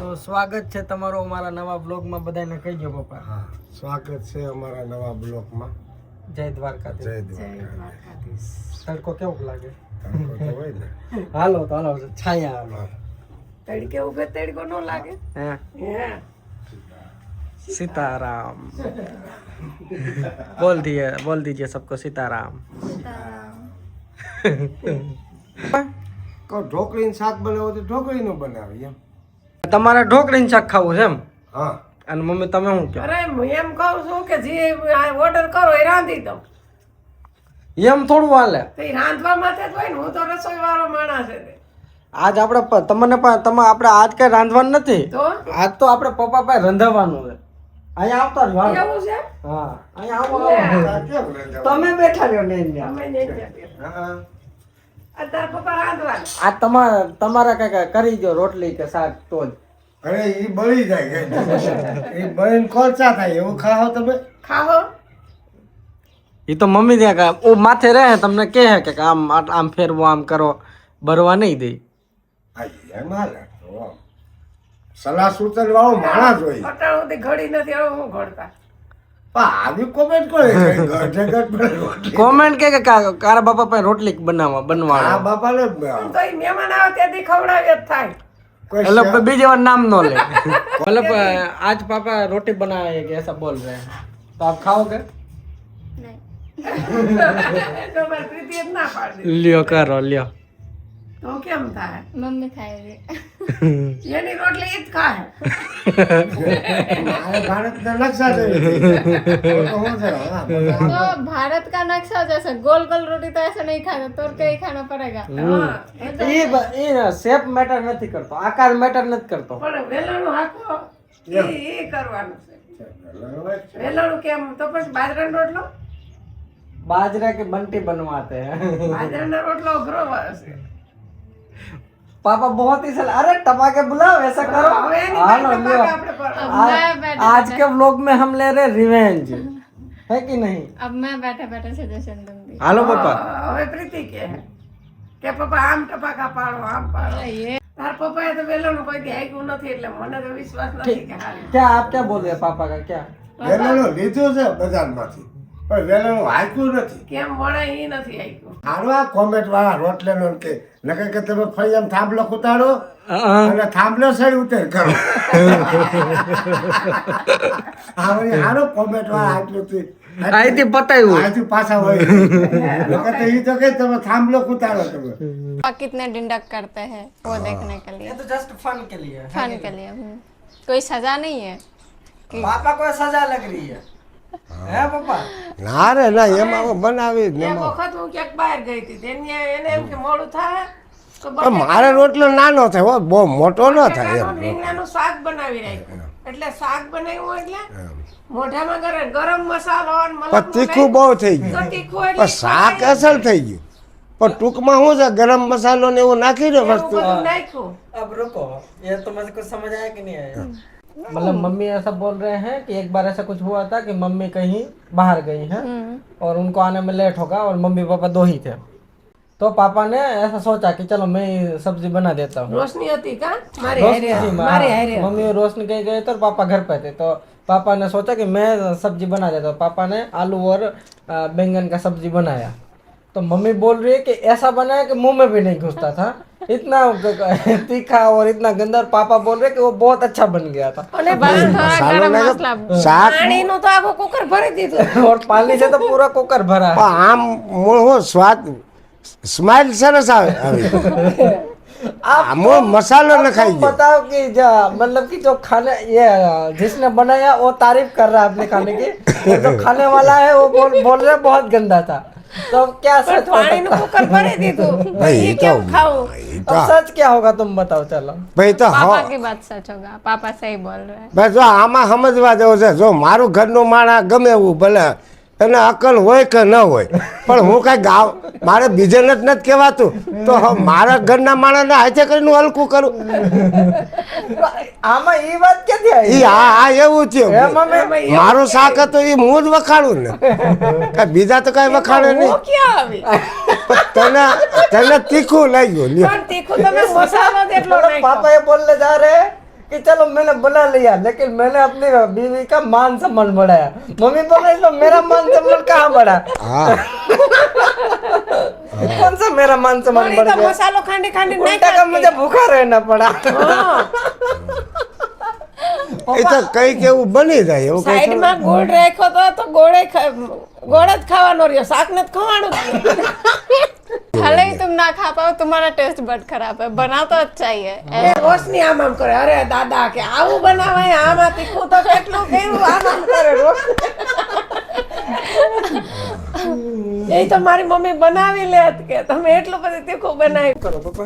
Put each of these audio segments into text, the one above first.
તો સ્વાગત છે તમારો અમારા નવા બ્લોગમાં. બધાને કહીજો પપ્પા. હા, સ્વાગત છે અમારા નવા બ્લોગમાં. જય દ્વારકાધીશ. જય દ્વારકાધીશ. તડકો કેવો લાગે? તડકો તો હોય ને. હાલો તો હાલો, છાયા હાલો. તડકે ઉભે તડકો ન લાગે. હે सीताराम बोल दीजिए सबको सीताराम. કહો ઢોકળીનું શાક બનાવો તો ઢોકળીનું બનાવી એમ. તમારે ઢોકળીનું શાક ખાવું છે એમ? હા. અને મમ્મી તમે શું કહો? અરે હું એમ કહું છું કે જે ઓર્ડર કરો એ રાંધી દઉં. એમ થોડું હાલે. તો એ રાંધવા માટે જ હોય ને. હું તો રસોઈ વાળો માણસ છે. આજ આપણે તમને તમે આપણે આજ કઈ રાંધવાનું નથી. તો આજ તો આપણે પપ્પા પાસે રંધાવાનું છે. અહીંયા આવતા જ વાળો. એવું છે. હા, અહીંયા આવો. કેમ ને? તમે બેઠા રહ્યો ને અહીંયા. અમે નહીં જઈએ. હા. અત્યારે પપ્પા રાંધવાનું. આ તમારા કઈ કરી દો રોટલી કે શાક તો જ. અરે એ બળી જાય એ બળીને કોલસા થાય એવું ખાઓ તમે. ખાવો. એ તો મમ્મી ત્યાં ઓ માથે રહે તમને કહે કે આમ આમ ફેરવો આમ કરો, બરવા નહીં દે. હા એમ હાલે તો આમ. સલાહ સૂચન વાળો માણસ હોય. અટાણ સુધી ઘડી નથી હવે હું ઘડતા. પણ આવી કોમેન્ટ કરે ગઢે ગઢ બને. કોમેન્ટ કે કારા બાપા પાસે રોટલી આ બનવાના બાપાને પણ તો એ મહેમાન આવે ત્યાંથી ખવડાવ્યા જ થાય. કોઈ मतलब बीजे बार नाम नो ले. मतलब आज पापा रोटी बनाए कि ऐसा बोल रहे हैं, तो आप खाओगे? તો મારી પ્રીતિ જ ના પાડી. लियो करो लियो. તો કેમ થાય? મમ્મી ખાય એની રોટલી ઈ જ ખાય. મારે ભારતના નકશા જેવી થઈ. તો હું છે, હા, तो भारत का नक्शा जैसे गोल गोल रोटी तो ऐसे नहीं खाता, तोड़ के ही खाना पड़ेगा. ये शेप मैटर नहीं करतो, आकार मैटर नहीं करतो. પણ વેલણું હાથો એ કરવાનું છે. વેલણું કેમ? તો પછી બાજરાનો રોટલો. बाजरा की बंटी बनवाते हैं. બાજરાનો રોટલો અઘરો છે. पापा बहुत ही सलाह. अरे टपा के बुलाओ, ऐसा करो. હવે એની हाँ માટે लो, लियो. આપણે પર- आज के व्लॉग में हम ले रहे रिवेंज, है कि नहीं? अब मैं बैठे बैठे सजेशन दूंगी. हेलो पापा. હવે પ્રીતિ કે પપ્પા આમ ટપાકા પાડો, આમ પાડો. ये તાર પપ્પાએ તો વેલણું કોઈ દી હાંક્યું નથી એટલે મને તો વિશ્વાસ નથી કે હાલે. क्या आप क्या बोल रहे हैं पापा का क्या? વેલણું લીધું છે બજારમાંથી પણ વેલણું હાંક્યું નથી. કેમ વણાય એ નથી હાંક્યું. હારો આ કોમેન્ટ વાળા રોટલેનો કે નકર કે તમે ફરી એમ થાંભલો કૂતાડો અને થાંભલો સડી ઉતર કરો. હારો કોમેન્ટ વાળા આટલું થી આઈથી પતાવ્યું. આથી પાછા હોય નકર તો ઈ તો કે તમે થાંભલો કૂતાડો તમે. पापा कितने डिंडक करते हैं वो देखने के लिए, ये तो जस्ट फन के लिए है. फन के लिए. कोई सजा नहीं है. पापा को सजा लग रही है पापा? ના રે ના એમાં બનાવી જ એક વખત હું ક્યાંક બહાર ગઈ હતી તેને એને એમ કે મોડું થાય તો મારે રોટલો નાનો થાય હો, બહુ મોટો ન થાય એમ. રીંગણાનું શાક બનાવી રાખ્યું. એટલે શાક બનાવ્યું એટલે મોઢામાં ગરમ મસાલો અને પણ મલક તીખું બહુ થઈ તો ગયું તીખું પણ એટલે શાક અસલ થઈ ગયું પણ ટૂંકમાં શું છે ગરમ મસાલો ને એવું નાખી દો એવું વસ્તુ. બધું નાખ્યું. अब रुको, ये तो मुझे कुछ समझ आया कि नहीं आया? मतलब मम्मी ऐसा बोल रहे हैं कि एक बार ऐसा कुछ हुआ था कि मम्मी कहीं बाहर गई हैं और उनको आने में लेट होगा और मम्मी पापा दो ही थे, तो पापा ने ऐसा सोचा कि चलो मैं सब्जी बना देता हूँ. રોશની હતી કા મારી रोशनी હારે थी, મારી હારે मम्मी और रोशनी कहीं गए थे और पापा घर पे थे, तो पापा ने सोचा कि मैं सब्जी बना देता हूँ. पापा ने आलू और बैंगन का सब्जी बनाया. तो मम्मी बोल रही है कि ऐसा बनाया कि मुंह में भी नहीं घुसता था, इतना तीखा और इतना गंदा. और पापा बोल रहे कि वो बहुत अच्छा बन गया था. અને बस थोड़ा गरम मसाला. શાક પાણીનું તો આખું કુકર ભરી દીધું. और पानी से तो पूरा कुकर भरा है. પણ આમ મૂળ હું સ્વાદ સ્માઇલ સરસ આવે આવી. આમ મસાલો નખાઈ तुम ગયો. बताओ कि मतलब कि जो खाने ये जिसने बनाया वो तारीफ कर रहा है अपने खाने की, और जो खाने वाला है वो बोल रहे बहुत गंदा था. तो अब क्या सच होगा? પાણીનું કુકર ભરી દીધું. ભાઈ ઈ એ તો કેમ ખાવું? એ अब તો सच क्या होगा तुम बताओ चलो. ભાઈ તો पापा હા की बात सच होगा. पापा सही बोल रहे हैं. બસ જો આમાં સમજવા જેવું છે. જો મારું ઘરનું માણસ ગમે એવું ભલે એને અકલ હોય કે ન હોય પણ હું કઈ ગાવ મારે બીજાને જ નથી કહેવાતું તો મારા ઘરના માણસને હાથે કરીને હું હલકું કરું. આમાં એ વાત ક્યાંથી આવી? ઈ આ એવું થયું એમાં મેં મારું શાક હતું એ હું જ વખાડું ને કઈ બીજા તો કઈ વખાડે નહીં. હું ક્યાં આવી? પણ તને તીખું લાગ્યું લ્યો. પણ તીખું તમે મસાલો જ એટલો मतलब નાખ્યો. पापा ये बोलने जा रहे हैं कि चलो मैंने बना लिया, लेकिन मैंने अपनी बीवी का मान सम्मान बढ़ाया। मम्मी बोल रही तो मेरा मान सम्मान कहाँ बढ़ा? હા कौन सा मेरा मान सम्मान થોડી बढ़ તો गया? મસાલો ખાંડી ખાંડી નહીં उल्टा का मुझे भूखा रहना पड़ा। એ તો કઈ કેવું બની જાય એવું કઈ સાઈડમાં ગોળ રાખ્યો તો ગોળ જ ખાવાનો રહ્યો, શાક નથી ખાવાનું જ નહીં। भले ही तुम ना खा पाओ, तुम्हारा टेस्ट बड खराब है, बना तो अच्छा ही है। એ રોશની આમ આમ કરે, અરે દાદા કે આવું બનાવાય, આમાં તીખું તો કેટલું કર્યું, આમ આમ કરે રોશની। એ તો મારી મમ્મી બનાવી લે કે તમે એટલું બધું તીખું બનાવી। करो पापा।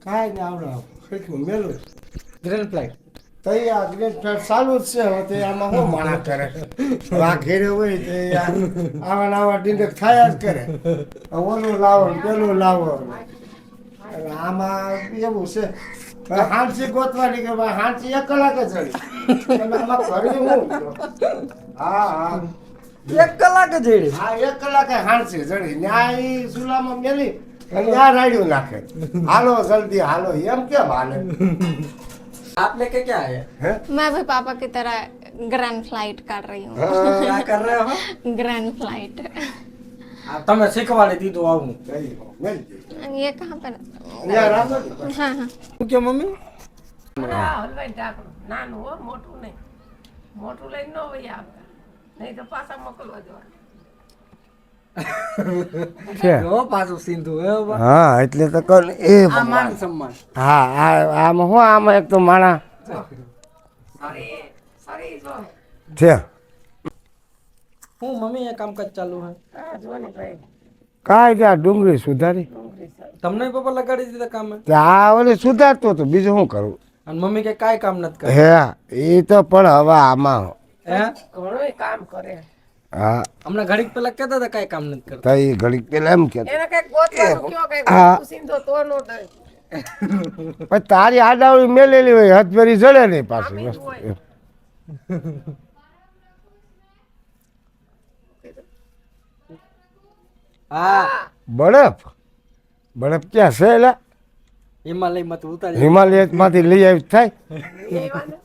કાંઈ ને આવડે કેટલું મેલું ग्रैंड फ्लाइट। તઈ આ ગ્રેટ ચાલુ જ છે હવે તે આમાં શું માણા કરે આ ઘેરે હોય તે આવા આવા ડીંડક થયા જ કરે ઓલું લાવો ને પેલું લાવો અને આમાં એવું છે હાંસી ગોતવાની કે ભાઈ હાંસી 1 કલાક જ ચડી અને આમાં કરી હું હા હા 1 કલાક જેડી। હા 1 કલાકે હાંસી ચડી ન્યા ઈ ચૂલામાં મેલી અને ન્યા રાડ્યું નાખે હાલો જલ્દી હાલો એમ કેમ હાલે आप लेके क्या आए? હે मैं भी पापा की तरह ग्रैंड फ्लाइट कर रही हूँ। क्या कर रहे हो? Grand flight. તમે શીખવાડી દીધું આવું। તઈ મેલ દે ये कहाँ पर? ન્યા રાખો ને हाँ हाँ। શું કે મમ્મી? આ હલવાઈ ઢાંકણું નાનું હો, મોટું નહીં, મોટું લઈને ન વહી આવતા, નહીં તો પાછા મોકલવા દેવાના। છે જો પાછું સીધું હે બાબા। હા એટલે તો કર એ આ માન સન્માન। હા આમાં હું આમાં એક તો માણા સરી સરી જો છે હું મમ્મી એ કામકાજ ચાલુ હે। આ જો ને ભાઈ કાંઈ ત્યાં ડુંગળી સુધારી તમને પપ્પા લગાડી દીધા કામે? ત્યાં ઓલે સુધારતો હતો બીજું શું કરું અને મમ્મી કે કાંઈ કામ નથી કરે? હે એ તો પણ હવે આમાં હે? ઘણું કામ કરે, હા હમણાં ઘડીક પેલા કહેતા હતા કાંઈ કામ નથી કરતા। તો એ ઘડીક પેલા એમ કે એને કઈક ગોતવાનું કયો, કઈક હા. વસ્તુ સીધો તો નો થાય। પણ તારી આડાવડી મેલેલી હોય હથભરી જડે નહીં પાછી આમી જ વસ્તુ હોય. હા બરફ બરફ ક્યાં છે એલા હિમાલયમાં તો ઉતારી હિમાલયમાંથી લઈ આવી થાય લઈ આવવાને।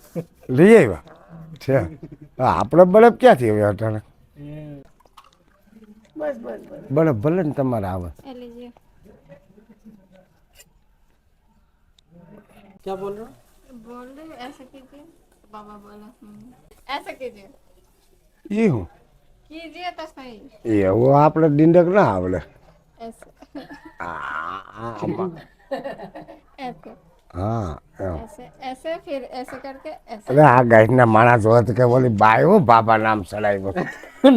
લઈ આવ્યા છે હા, આપણે બરફ ક્યાંથી હવે અટાણે બસ બસ બસ બરફ ભલે ને તમારે આવે ये लीजिए। क्या बोल रहे हो? बोल रहे हो, ऐसे कीजिए। पापा बोला ऐसे कीजिए। એ હું कीजिए तो सही। એવું આપણે ડીંડક ના આવડે ऐसे આમાં ऐसे હા એમ ऐसे ऐसे फिर ऐसे करके ऐसे। અરે આ ગાયના માણસ જોત કે બોલી બાય હું બાબા નામ ચડાવ્યું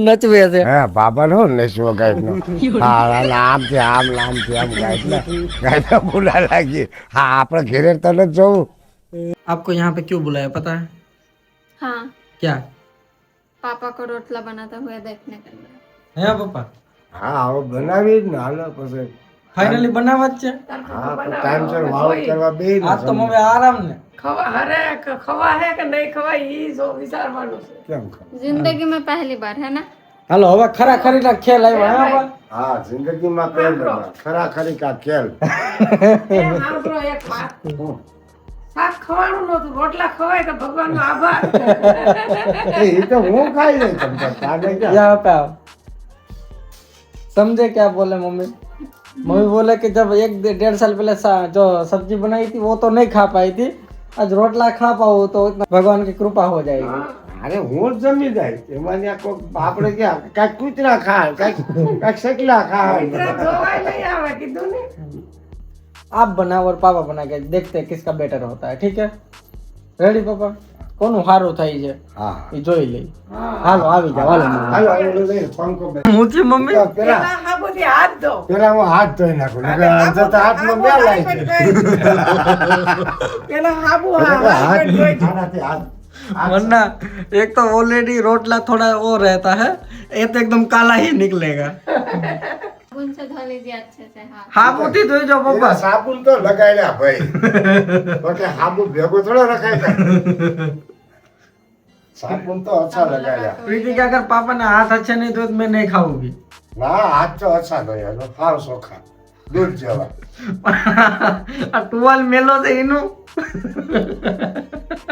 નચવે છે। હે બાબા નો નશો ગાયનો હા અને આમથી આમ આમથી આમ ગાયના બોલા લાગી હા આપણે ઘેરે તને જ જોવું आपको यहाँ पे क्यों बुलाया पता है हाँ, क्या? पापा को रोटला बनाता हुआ देखने के लिए। હે પપ્પા હા હવે બનાવી જ ને હાલો પછી ફાઇનલી બનાવવા જ છે। હા ટાઈમસર વાવ કરવા બે આજ તો હવે આરામ ને। ખવા અરે ખવા હે કે નહીં ખવા ઈ જો વિચારવાનું છે। કેમ ખબર जिंदगी में पहली बार है ना। હાલો હવે ખરા ખરીના ખેલ આવ્યા હે બાબા। હા જિંદગીમાં પહેલો ખરા ખરી કા ખેલ એ સાંભળો એક વાત, શાક ખવાનું નહોતું, રોટલા ખવાય તો ભગવાનનો આભાર। એ તો હું ખાઈ લઈ તમને તારે ક્યાં यहाँ पे आओ। समझे क्या बोले मम्मी? मम्मी बोले कि जब 1-1.5 साल पहले जो सब्जी बनाई थी वो तो नहीं खा पाई थी, आज रोटला खा पाओ तो इतना भगवान की कृपा हो जाएगी। અરે હું જ જમી જાય એમાં ત્યાં કોઈ આપણે ક્યાં કાંઈક કૂતરા ખાય કાંઈક શકલા ખાય જોવાય નહીં આવે કીધું ને। आप बनाओ और पापा बना के देखते हैं किसका बेटर होता है, ठीक है? रेडी पापा? કોનું સારું થાય છે હા એ જોઈ લઈ। હાલો આવી જાવ હાલો મમ્મી। હાલો હાલો લઈ પંખો બે હું છે મમ્મી? પેલા પેલા હાબુથી હાથ ધો। પેલા હું હાથ ધોઈ નાખું નકર અડધો તો હાથમાં બે લાય છે પેલા હાબુ હાથ ધોઈ દે। આનાથી હાથ वरना एक तो ऑलरेडी रोटला थोड़ा वो रहता है, ये तो एकदम काला ही निकलेगा। साबुन से धो लीजिए अच्छे से हाथ। हाँ मोटी धोई जाओ એના पापा। સાબુન તો લગાડ્યા ભાઈ તો હાબુ ભેગો થોડો રખાય છે સાબુન તો અચ્છા લગાડ્યા प्रीति के अगर पापा ने हाथ अच्छे नहीं धोए तो मैं नहीं खाऊंगी। ના હાથ તો અચ્છા ધોયા સાવ સોખા દૂધ જેવા આ ટુવાલ મેલો છે એનું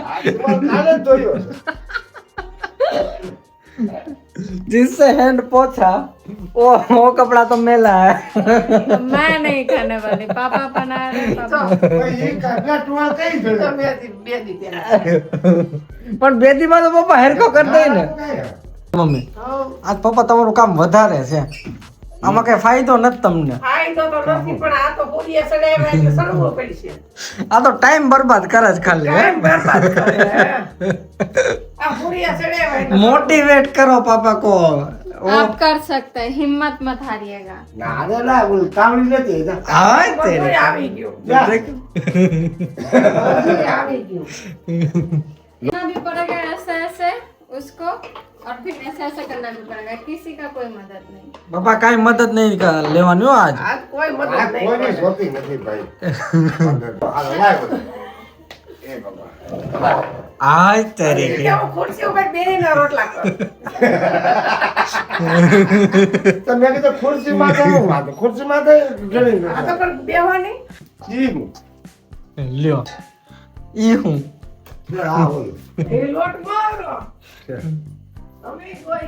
આ ટુવાલ કાલે જ ધોયો છે. जिससे हैंड पोछा वो कपड़ा तो मेला है मैं नहीं खाने वाली पापा बना रहे पापा ભાઈ, ઈ કાઢના ટુવાલ કઈ તો ધોયો? બે દી પહેલા. પણ બેદીમાં તો પપ્પા હેરખો કરી દે ને મમ્મી હઉ. આજ પપ્પા તમારું કામ વધારે છે આમાં કઈ ફાયદો નથી તમને ફાયદો તો નથી પણ આ તો પૂરીએ સડાવ્યા એટલે સડવું પડશે. આ તો ટાઈમ બરબાદ કરે છે ખાલી હે? ટાઈમ બરબાદ કરે. આ પૂરીએ સડાવ્યા એટલે मोटिवेट करो पापा को आप कर सकते हैं हिम्मत मत हारिएगा ના રે ના ઓલું તાવડી નથી જા. हाय બધુંય तेरे આવી ગયું. જા. બધુંય આવી ગયું. करना भी पड़ेगा ऐसे ऐसे उसको और फिर ऐसे ऐसे करना भी पड़ेगा किसी का कोई मदद नहीं पापा काई मदद नहीं लेવાની હો આજ આજ કોઈ મદદ આ નહીં કોઈને કરે. જોતી નથી ભાઈ. હાલો, લાય બધું. એ બાબા. હાય તેરે કે હું ખુરશી ઉપર બેહીને રોટલા કરું. તો મેં કીધું ખુરશી માં હું વાંધો ખુરશી માં જણી આ તો પણ બેહવાની. લ્યો ઈ હું આ ઓલું. એ લોટ મારો. અમે કોઈ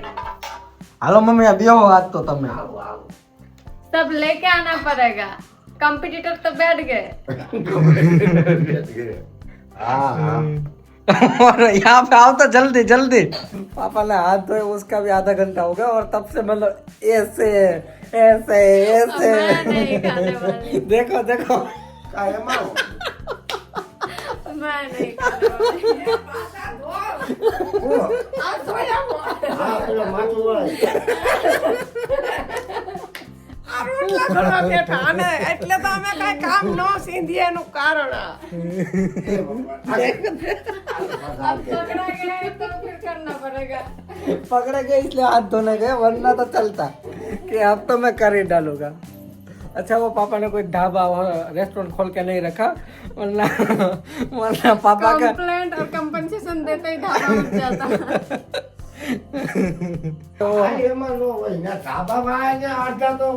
હાલો મમ્મી આ બેહો આજ તો તમે આવું આવું. सब लेके आना पड़ेगा कंपटीटर तो बैठ गए हाँ हाँ और यहाँ पे आओ तो जल्दी जल्दी पापा ने हाथ धोए उसका भी आधा घंटा हो गया और तब से मतलब ऐसे ऐसे ऐसे मैं नहीं खाने वाली देखो देखो काय એમાં मैं नहीं खाने वाली પાછા ધો. હું? આ ધોયા હા પેલો માથું વળાય. આ રોટલા કરવા બેઠા અને એટલે તો અમે કઈ કામ ન સીંધીએ એનું કારણ આ. अब पकड़ा गया है तो फिर करना पड़ेगा पकड़े गए इसलिए हाथ धोने गए वरना तो चलता कि अब तो मैं कर ही डालूंगा अच्छा वो पापा ने कोई ढाबा और रेस्टोरेंट खोल के नहीं रखा वरना वरना पापा का कंप्लेंट और कंपनसेशन देते ही ढाबा उठ जाता तो આ એમાં નો હોય ને ધાબામાં આવીને અડધા તો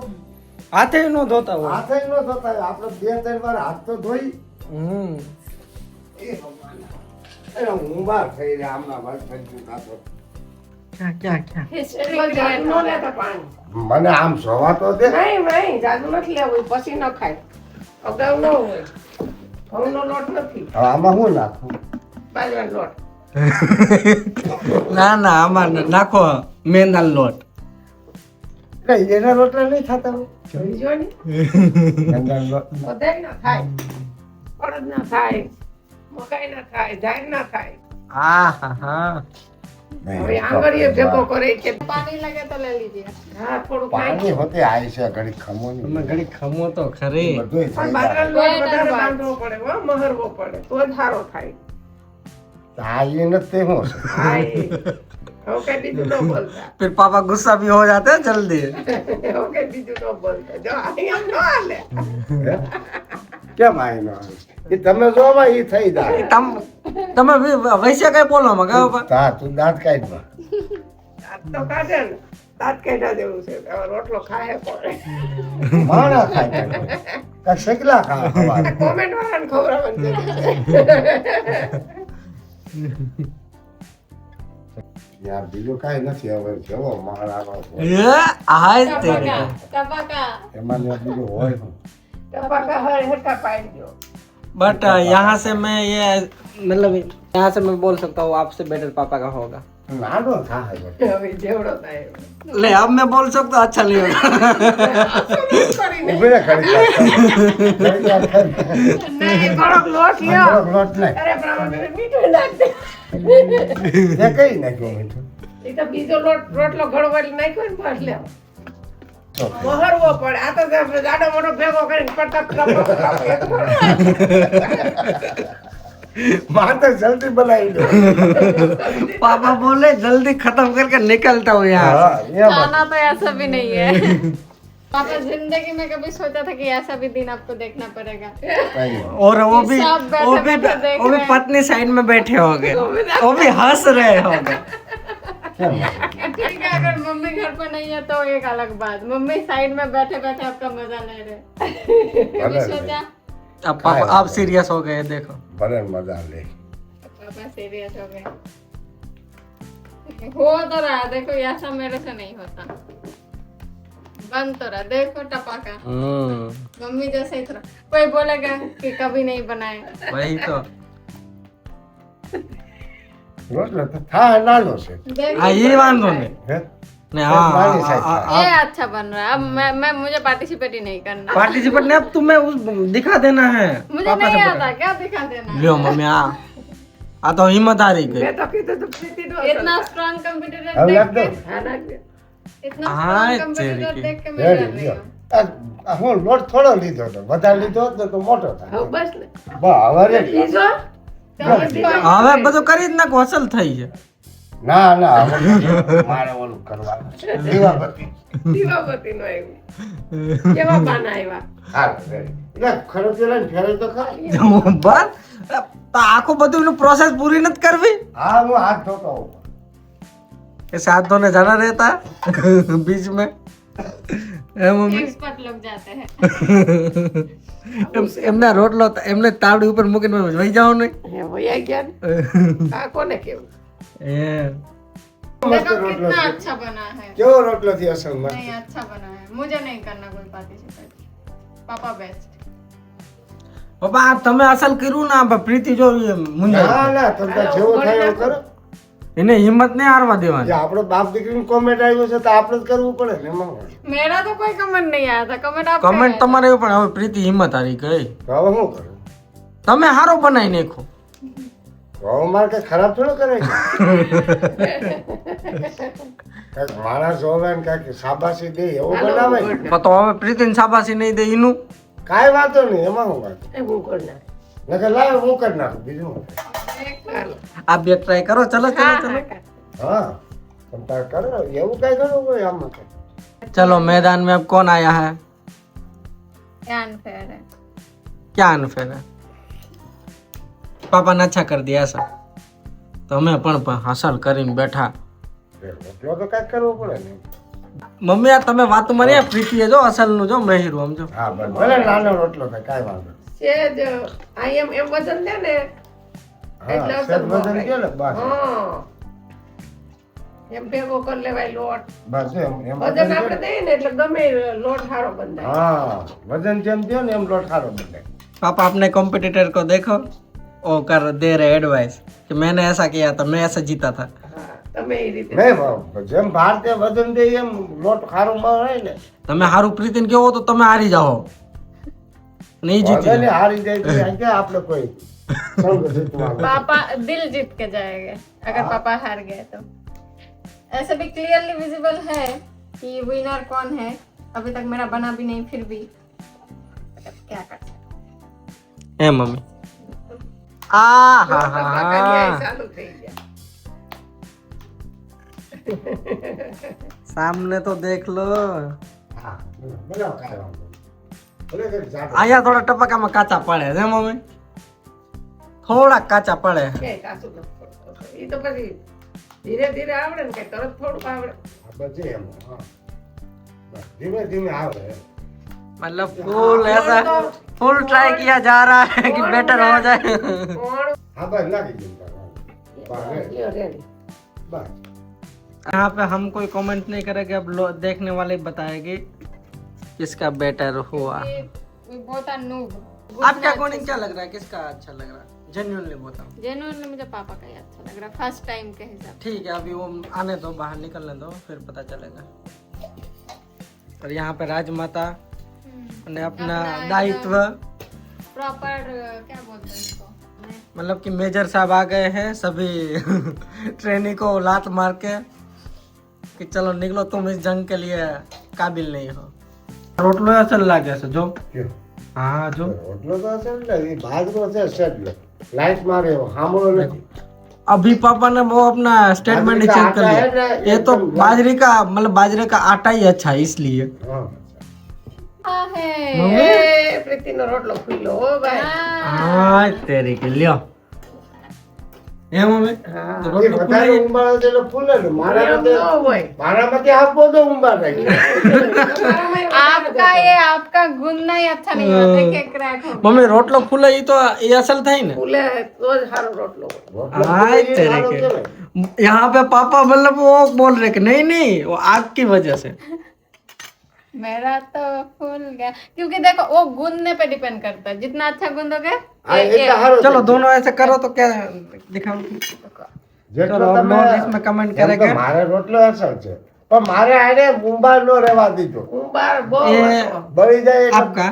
हाथ ही नो धोता वो હાથે જ નો થતા હોય. આપણે બે ત્રણ વાર હાથ તો ધોઈ એ ભગવાન. અરે હું બહાર થઈ રહ્યા હમણાં વાત થઈ ગયું કાં તો. क्या क्या क्या हिस्ट्री કોઈ જાદુ क्रिएट ન લેતા પાણી. મને આમ જોવા તો દે. નહીં નહીં જાદુ નથી લેવું પછી ન ખાય. અગાઉ ન હોય. ઘઉંનો લોટ નથી. હવે આમાં હું નાખું? બાજરાનો લોટ. ના ના આમાં નાખો મેંદા લોટ કઈ એના રોટલા નહીં થતા હોય? જોઈ જો ને. એના લોટ. બધાય ના થાય. અડદ ના થાય. મકાઈ ના થાય. ધાન ના થાય. હા હા હા હવે આંગળીએ ભેગો કરે કે पानी लगे तो ले लीजिए હા થોડુંક પાણી નાખી. હોતે આવી છે ઘડી ખમો તમે ઘડી ખમો તો ખરી બધું પણ બાજરાનો લોટ વધારે બાંધવો પડે હો, મહરવો પડે તો જ સારો થાય. હા એ નથી હું હા એ. હવે કઈ બીજું ન બોલતા. फिर पापा गुस्सा भी हो जाते हैं जल्दी હવે કઈ બીજું ન બોલતા. જો અહીંયા ન હાલે. કેમ આવી નો આવે? એ તમે જોવા એ થઈ જાય. તમે વૈસે કઈ બોલો માં કયો પા હા તું દાંત કાઢવા. દાંત તો કાઢે ને. દાંત કાઢ્યા જેવું છે. હવે રોટલો ખાય પડે. માણા ખાય કાઢવા. કાંઈ શેકલા ખાવા ખવાય. કોમેન્ટ વાળાને ખવડાવવાની જરૂર છે. યાર બીજું કાંઈ નથી હવે જેવો માણાનો હોય. ये हाय तेरे टपका એમાં ને બીજું હોય શું? ટપાકા હરખા પાડી દો. बट यहाँ से मैं ये मतलब यहाँ से मैं बोल सकता हूँ आपसे बेटर पापा का होगा નાનો થાય છે. હવે જેવડો થાય એવડો. ले अब मैं बोल सकता हूँ अच्छा नहीं होगा કરીને. ઊભી રહે ઘડી વાર. ઘડી વાર ખરી. નહીં, થોડોક લોટ લ્યો. થોડોક લોટ નાખ. અરે પણ આમાં પેલું મીઠું નાખ દે. તે કઈ નાખ્યું મીઠું? એ તો બીજો રોટલો ઘડો એટલે નાખ્યો ને પાછ લેવો. ચોખ્ખું. મહરવો પડે. આ તો જાડો મોટો ભેગો કરીને પટક મારે તો જલ્દી બનાવી દો. पापा बोले जल्दी खत्म करके निकलता हूँ यहाँ હા, એમ જ. खाना तो ऐसा भी नहीं है पापा जिंदगी में कभी सोचा था कि ऐसा भी दिन आपको देखना पड़ेगा કઈ નહીં. और वो भी सब बैठे बैठे देख वो भी रहे हैं। पत्नी साइड में बैठे होंगे वो भी हंस रहे होंगे કેમ ठीक है, अगर मम्मी घर पर नहीं है तो एक अलग बात, मम्मी साइड में बैठे बैठे आपका मजा ले रहे। कभी सोचा अब पापा आप सीरियस हो गए देखो। ભલે મજા લે पापा सीरियस हो गए? हो तो रहा, देखो ऐसा मेरे से नहीं होता, बन तो रहा, देखो टपाका मम्मी जैसे ही थोड़ा, कोई बोलेगा कि कभी नहीं बनाए। वही तो। રોટલો તો થાય નાનો છે देखो हाँ ये वांधो नहीं હે नहीं हाँ नानी साइड ये अच्छा बन रहा है, अब मैं मुझे पार्टिसिपेट ही नहीं करना, पार्टिसिपेट नहीं, अब तुम्हें उस दिखा देना है मुझे पापा नहीं से आता, क्या दिखा देना है? ल्यो मम्मी आ तो हिम्मत आ रही गई। મેં તો કીધું તું પ્રીતિનો इतना स्ट्रॉन्ग कंप्यूटर હવે देख લાગ દો के, હા નાખ દે. इतना हाँ, स्ट्रॉन्ग कंप्यूटर तेरी देख के मैं डर રેડી रही લ્યો हूँ। હું લોટ થોડો લીધો હતો વધારે લીધો હોત ને તો મોટો હવે થાય બસ ને બસ હવે રેડી બીજો હવે બધું કરી જ નાખો, અસલ થઈ છે। ના ના હવે મારે ઓલું કરવાનું છે દીવાબત્તી દીવાબત્તીનો આવ્યું કેવા બાના આવ્યા હાલ રેડી એટલે ખરો લઈને ફેરવી તો ખરી બસ તો આખું બધું એનું પ્રોસેસ પૂરી નથી કરવી હા હું હાથ ધોતો હોઉં કે साथ धोने जाना रहता है बीच में है मम्मी। एक्सपर्ट लोग जाते हैं। એમના રોટલો એમને તાવડી ઉપર મૂકીને વહી જાવ નહીં હે વયા ગયા ને આ કોને કેવું देखो कितना अच्छा बना है, કેવો રોટલો થી અસલ મસ્ત नहीं अच्छा बना है, मुझे नहीं करना कोई पार्टिसिपेट, पापा बेस्ट। પપ્પા આ તમે અસલ કર્યું ને આ પ્રીતિ જો ના મુંજા ના તમને જેવું થાય એવું કરો એને હિંમત નહીં હારવા જે દેવાની। આપણો બાપ દીકરીનું કોમેન્ટ આવ્યું છે તો આપણે જ કરવું પડે ને એમાં શું? मेरा तो कोई कमेंट नहीं आया था, कमेंट आप કમેન્ટ તમારે એવું પણ હવે પ્રીતિ હિંમત હારી ગઈ, તો હવે શું કરું તમે હારો બનાવી નાખો। તો હવે મારે કઈ ખરાબ થોડું કરે છે કઈક માણસ જોવે ને કઈક શાબાશી દે એવું બનાવે ને. પણ તો હવે પ્રીતિને શાબાશી નહીં દે એનું કાંઈ વાંધો નહીં એમાં શું વાત એ હું કરી નાખ નકર લાવ હું કરી નાખું બીજું શું? ચાલો आप भी ट्राई करो, चलो चलो चलो હા તમે તાર કરો એવું કઈ કરવું હોય આમાં કઈ. चलो मैदान में अब कौन आया है, क्या अनफेयर है? क्या अनफेयर है? पापा ने अच्छा कर दिया ऐसा तो हमें पण हासिल કરીને બેઠા। એટલો તો કઈક કરવું પડે ને મમ્મી આ તમે વાત મારી આ પ્રીતિએ જો અસલનું જો મહેરું સમજો। હા બસ ભલે નાનો રોટલો થાય કાંઈ વાંધો નહીં. સેજ આ એમ વજન લે ને એટલે હા અસલ સેજ વજન વપરાય. ગયો ને બસ હા એમ ભેગો કરી લેવાય લોટ બસ એમ એમ વજન આપણે દઈએ ને એટલે ગમે એ લોટ સારો બંધાય हाँ वजन જેમ થયો ને એમ લોટ સારો બને पापा अपने कॉम्पिटिटर को देखो वो कर दे रहे एडवाइस कि मैंने ऐसा किया था, मैं ऐसा जीता था। હા તમે એ રીતે નહીં જેમ ભારતીય વજન દે એમ લોટ સારો મળે ને તમે હારું પ્રીતિને કેવો તો તમે હારી જાઓ નહીં જીતી વજન હારી જાય તો અહીં ક્યાં આપણે કોઈ સંઘ જીતવાનું पापा दिल जीत के जाएंगे अगर पापा हार गए तो। ऐसे भी क्लियरली विजिबल है कि विनर कौन है, अभी तक मेरा बना भी नहीं, फिर भी क्या कर सकते हैं। ए मम्मी आ हा हा કાકાની આ हा ચાલુ થઈ ગયા सामने तो देख लो, હા બનાવ કાંઈ વાંધો નહીં. ભલે કંઈક જાડો. आया थोड़ा टपकाમાં કાચા પડે છે મમ્મી, થોડા કાચા પડે। કે કાચું નથી પડતું. ઈ તો પછી ધીરે ધીરે આવડે ને કે તરત થોડુંક આવડે આ બધે એમ હા બસ ધીમે ધીમે આવે मतलब फुल ऐसा फुल ट्राई किया जा रहा है कि बेटर हो जाए। કોણ હા બસ લાગી ગયું બસ લ્યો રેડી બસ यहाँ पे हम कोई कमेंट नहीं करेंगे, अब देखने वाले ही बताएंगे किसका बेटर हुआ। We both are noob. आपके अकॉर्डिंग क्या लग रहा है, किसका अच्छा लग रहा है, जेन्युइनली बताओ। जेन्युइनली मुझे पापा का ही अच्छा लग रहा है, फर्स्ट टाइम के हिसाब ठीक है अभी वो आने दो, बाहर निकलने दो, फिर पता चलेगा। और यहाँ पे राजमाता ने अपना दायित्व प्रॉपर क्या बोलते हैं इसको, मतलब कि मेजर साहब आ गए हैं सभी ट्रेनी को लात मार के कि चलो निकलो, तुम इस जंग के लिए काबिल नहीं हो। रोटलो असल लागे છે જો, કયો હા જો રોટલો તો હશે ને એ બાજરો છે સેટલો લાઈટ મારે એવો સાંભળો નથી अभी पापा ने वो अपना स्टेटमेंट बाजरे का चेंज कर आटा लिया, है ना, ये तो एकदम बाजरे का मतलब बाजरे का आटा ही अच्छा है इसलिए। હા है। એ પ્રીતિનો રોટલો ખુલ્લો હો ભાઈ हाँ तेरी के लियो હે મમ્મી હા. તો એ રોટલો વધારે ફૂલાય. ઉંબાળે છે એટલે ફૂલે ને એમ મારામાંથી ન હોય મારામાંથી હાફ બધો ઉંબાળ રાખી તમારામાંય आपका ये आपका गुण नहीं अच्छा नहीं हुआ देखिए क्रैक हो મમ્મી રોટલો ફૂલાય ઈ તો એ અસલ થાય ને ફૂલે તો જ સારો રોટલો હોય. રોટલો हाँ ફૂલે એ तेरे સારો के કહેવાય. यहाँ पे पापा मतलब वो बोल रहे कि नहीं नहीं वो आग की वजह से मेरा तो फूल गया क्योंकि देखो वो गूंदने पे डिपेंड करता है जितना अच्छा गूंदोगे હા, એટલે સારો चलो થાય. दोनों ऐसे करो तो क्या दिखाओ જેટલો ચલો, તમે લોગ इसमें comment એમ તો करेंगे। મારે રોટલો અસર છે પણ મારે આને ઉંબાળ નો રહેવા દીધો ઊંબાર બહુ ये હતો. બળી જાય એટલે आपका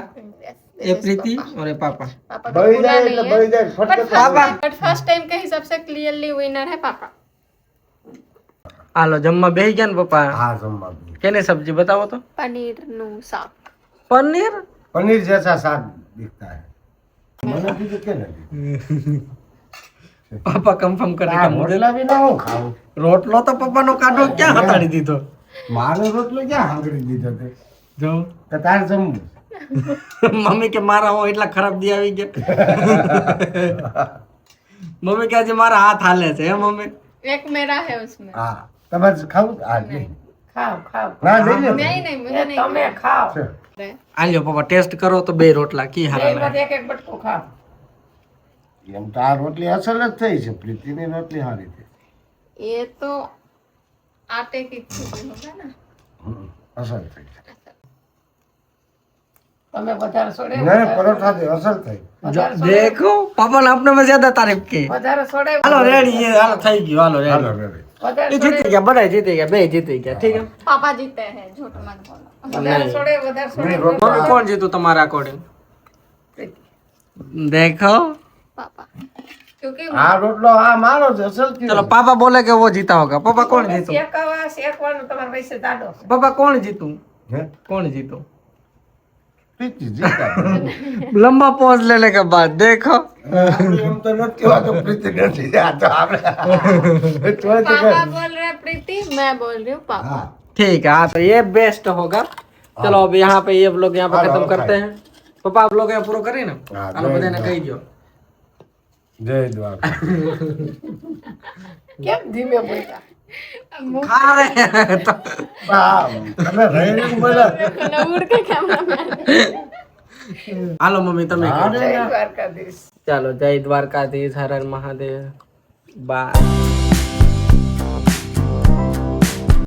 ये प्रीति और ये पापा पापा का બળી फूला જાય नहीं એટલે है બળી જાય ફટકે बट फर्स्ट टाइम के हिसाब से क्लियरली विनर है पापा હાલો જમવા બેહી ગયા ને પપ્પા હા જમવા દો. કેની સબ્જી બતાવો તો पनीर નું શાક પનીર પનીર જૈસા શાક દિખતા है મને બીજું કે નથી પાપા કન્ફર્મ કરે આ કે મુझे રોટલા વિના હું ખાવું રોટલો તો પપ્પાનો કાઢો ક્યાં હટાડી દીધો મારો રોટલો ક્યાં હાંગળી દીધો તે જો તો તારે જમવું મમ્મી કે મારા હો એટલા ખરાબ દી આવી ગયા મમ્મી કે આજે મારા હાથ હાલે છે હે મમ્મી एक मेरा है उसमें હા તમારે ખાવું હા નહીં ખાવ ખાવ ના નહીં લે नहीं नहीं मुझे એ नहीं તમે ખાવ છે. આલ્યો પપ્પા ટેસ્ટ કરો તો બે રોટલા કી હારા લાગે એમાંથી એક એક બટકું ખાવ એમ તો આ રોટલી અસલ જ થઈ છે પ્રીતિની રોટલી સારી છે ये तो आटे की खीचड़ी होगा ना અસલ થઈ છે તમે વધારે સોડે નહીં પરોઠા થી અસલ થઈ देखो पापा ने अपने में ज्यादा तारीफ की વધારે સોડે હાલો રેડી એ હાલો થઈ ગયું હાલો હાલો રેડી રેડી વધારે એ જીતી ગયા બધા જીતી ગયા બે જીતી ગયા ઠીક है पापा जीते हैं झूठ मत बोलो વધારે સોડે વધારે સોડે નહીં, રોટલો मम्मी कौन जीतू तुम्हारा अकॉर्डिंग देखो पापा क्योंकि આ રોટલો આ મારો છે અસલ चलो કયો पापा बोले कि वो जीता होगा पापा कौन जीतू શેકવાનું તમારા વૈસે દાડો છે पापा कौन जीतू હે कौन जीतू પ્રીતિ જીતા लंबा पॉज लेने के बाद देखो આપણે એમ તો નથી કહેવાતો પ્રીતિ નથી આ તો આપણે તોય તો पापा बोल रहे हैं प्रीति मैं बोल रही हूँ पापा હા ठीक है हाँ तो ये बेस्ट होगा चलो अब यहाँ पे ये व्लॉग यहाँ पे हाँ, खत्म हाँ, करते हैं पापा आप लोग यहाँ पूरा करिए ना हाँ, हालो जय बधाने द्वारका। कही दो જય દ્વારકા કેમ ધીમે બોલ્યા खा रहे हैं तो હા, તમે રહીને બોલ્યા उड़ के कैमरा मैन हालो मम्मी તમે કહો. હા, જય દ્વારકાધીશ ચાલો જય દ્વારકાધીશ હર હર મહાદેવ બાય